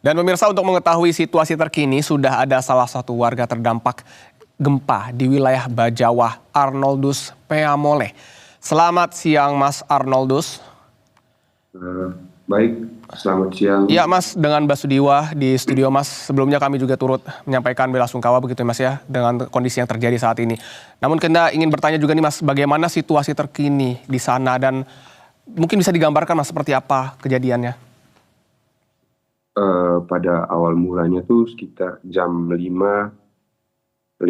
Dan pemirsa, untuk mengetahui situasi terkini, sudah ada salah satu warga terdampak gempa di wilayah Bajawah, Arnoldus Peamole. Selamat siang Mas Arnoldus. Baik, selamat siang. Iya Mas, dengan Basudiwa di studio Mas. Sebelumnya kami juga turut menyampaikan belasungkawa begitu Mas ya, dengan kondisi yang terjadi saat ini. Namun kita ingin bertanya juga nih Mas, bagaimana situasi terkini di sana dan mungkin bisa digambarkan Mas seperti apa kejadiannya? Pada awal mulanya tuh sekitar jam 5.58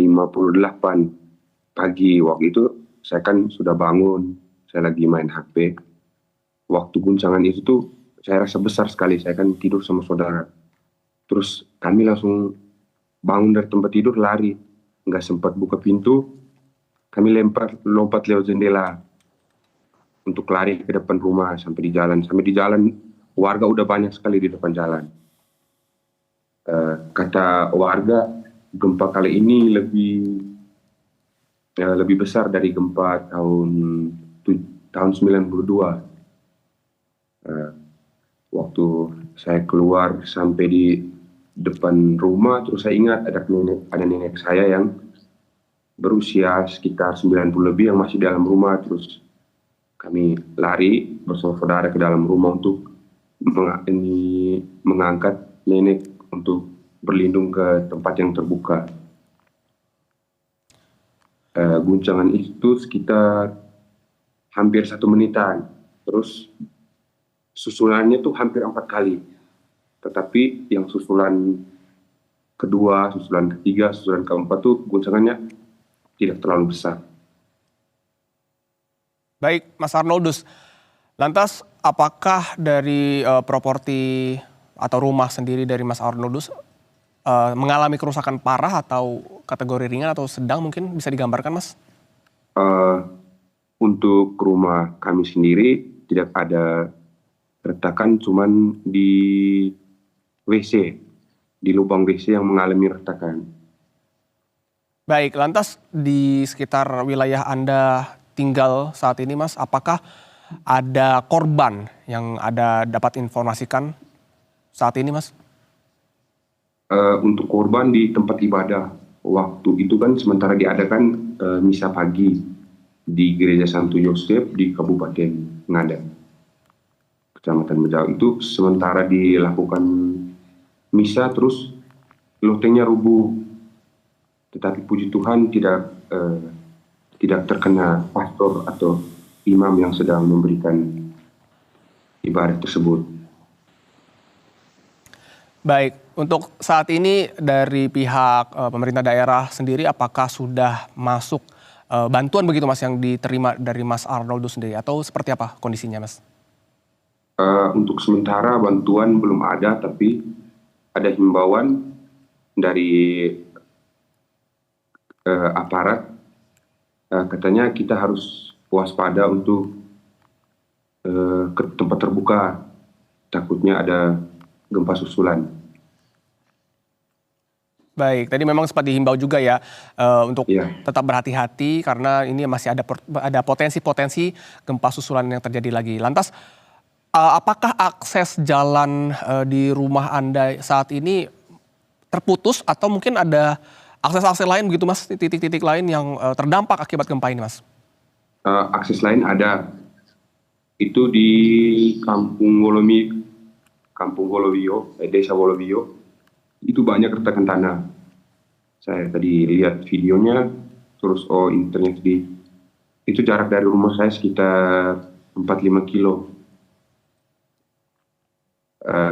pagi. Waktu itu saya kan sudah bangun, saya lagi main HP. Waktu guncangan itu tuh saya rasa besar sekali, saya kan tidur sama saudara. Terus kami langsung bangun dari tempat tidur, lari. Nggak sempat buka pintu, kami lompat lewat jendela untuk lari ke depan rumah sampai di jalan. Sampai di jalan, warga udah banyak sekali di depan jalan. Kata warga, gempa kali ini lebih besar dari gempa tahun 92. Waktu saya keluar sampai di depan rumah, terus saya ingat ada nenek saya yang berusia sekitar 90 lebih yang masih dalam rumah. Terus kami lari bersama saudara ke dalam rumah untuk mengangkat nenek untuk berlindung ke tempat yang terbuka. Guncangan itu sekitar hampir 1 menitan. Terus susulannya tuh hampir 4 kali. Tetapi yang susulan kedua, susulan ketiga, susulan keempat tuh guncangannya tidak terlalu besar. Baik Mas Arnoldus, lantas apakah dari properti atau rumah sendiri dari Mas Arnoldus mengalami kerusakan parah atau kategori ringan atau sedang, mungkin bisa digambarkan Mas? Untuk rumah kami sendiri tidak ada retakan, cuman di WC, di lubang WC yang mengalami retakan. Baik, lantas di sekitar wilayah Anda tinggal saat ini Mas, apakah ada korban yang ada dapat informasikan saat ini Mas? Untuk korban di tempat ibadah, waktu itu kan sementara diadakan misa pagi di Gereja Santo Yosef di Kabupaten Ngada, Kecamatan Bajawah. Itu sementara dilakukan misa, terus lotengnya rubuh. Tetapi puji Tuhan tidak terkena pastor atau imam yang sedang memberikan ibadah tersebut. Baik, untuk saat ini dari pihak pemerintah daerah sendiri, apakah sudah masuk bantuan begitu Mas yang diterima dari Mas Arnoldus sendiri, atau seperti apa kondisinya Mas? Untuk sementara bantuan belum ada, tapi ada himbauan dari aparat, katanya kita harus waspada untuk ke tempat terbuka, takutnya ada gempa susulan. Baik, tadi memang sempat dihimbau juga ya untuk tetap berhati-hati karena ini masih ada potensi-potensi gempa susulan yang terjadi lagi. Lantas apakah akses jalan di rumah Anda saat ini terputus atau mungkin ada akses-akses lain begitu Mas, titik-titik lain yang terdampak akibat gempa ini Mas? Akses lain ada, itu di Kampung Wolowio, Desa Wolowio, itu banyak retakan tanah. Saya tadi lihat videonya, terus internet itu jarak dari rumah saya sekitar 4-5 kilo.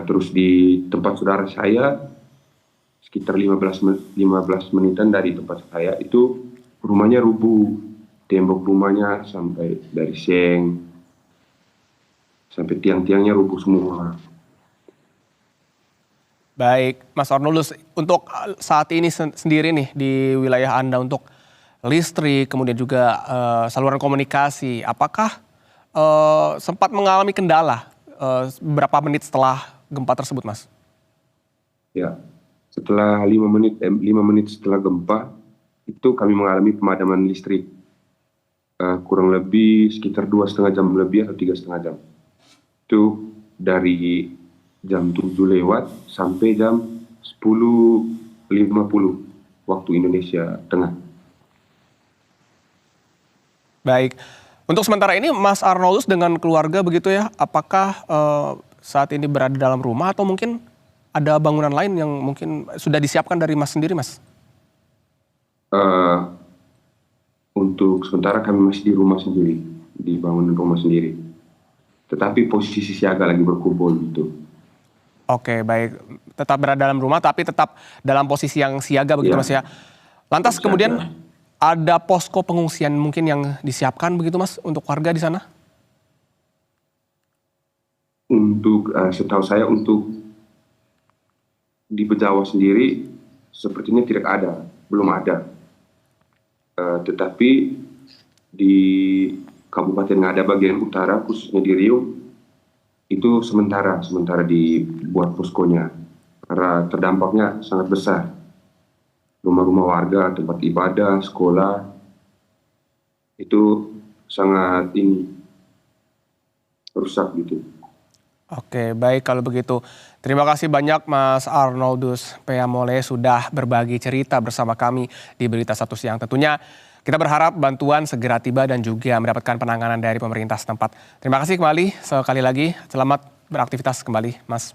Terus di tempat saudara saya sekitar 15 menitan dari tempat saya, itu rumahnya rubuh, tembok rumahnya sampai dari seng sampai tiang-tiangnya rubuh semua. Baik, Mas Arnoldus, untuk saat ini sendiri nih di wilayah Anda untuk listrik, kemudian juga saluran komunikasi, apakah sempat mengalami kendala berapa menit setelah gempa tersebut, Mas? Ya, setelah 5 menit setelah gempa, itu kami mengalami pemadaman listrik. Kurang lebih sekitar 2,5 jam lebih atau 3,5 jam. Itu dari jam 7 lewat sampai jam 10.50 waktu Indonesia Tengah. Baik. Untuk sementara ini Mas Arnoldus dengan keluarga begitu ya, apakah saat ini berada dalam rumah atau mungkin ada bangunan lain yang mungkin sudah disiapkan dari Mas sendiri, Mas? Untuk sementara kami masih di rumah sendiri, di bangunan rumah sendiri. Tetapi posisi siaga lagi berkumpul gitu. Oke, baik. Tetap berada dalam rumah tapi tetap dalam posisi yang siaga begitu, Ya, Mas ya. Lantas siaga. kemudian ada posko pengungsian mungkin yang disiapkan begitu, Mas, untuk warga di sana? Untuk setahu saya untuk di Bejawa sendiri sepertinya tidak ada, belum ada. Tetapi di Kabupaten Ngada bagian utara, khususnya di Riau, itu sementara dibuat poskonya karena terdampaknya sangat besar. Rumah-rumah warga, tempat ibadah, sekolah itu sangat rusak gitu. Oke, baik kalau begitu. Terima kasih banyak Mas Arnoldus Peamole sudah berbagi cerita bersama kami di Berita Satu Siang. Tentunya kita berharap bantuan segera tiba dan juga mendapatkan penanganan dari pemerintah setempat. Terima kasih kembali sekali lagi. Selamat beraktivitas kembali, Mas.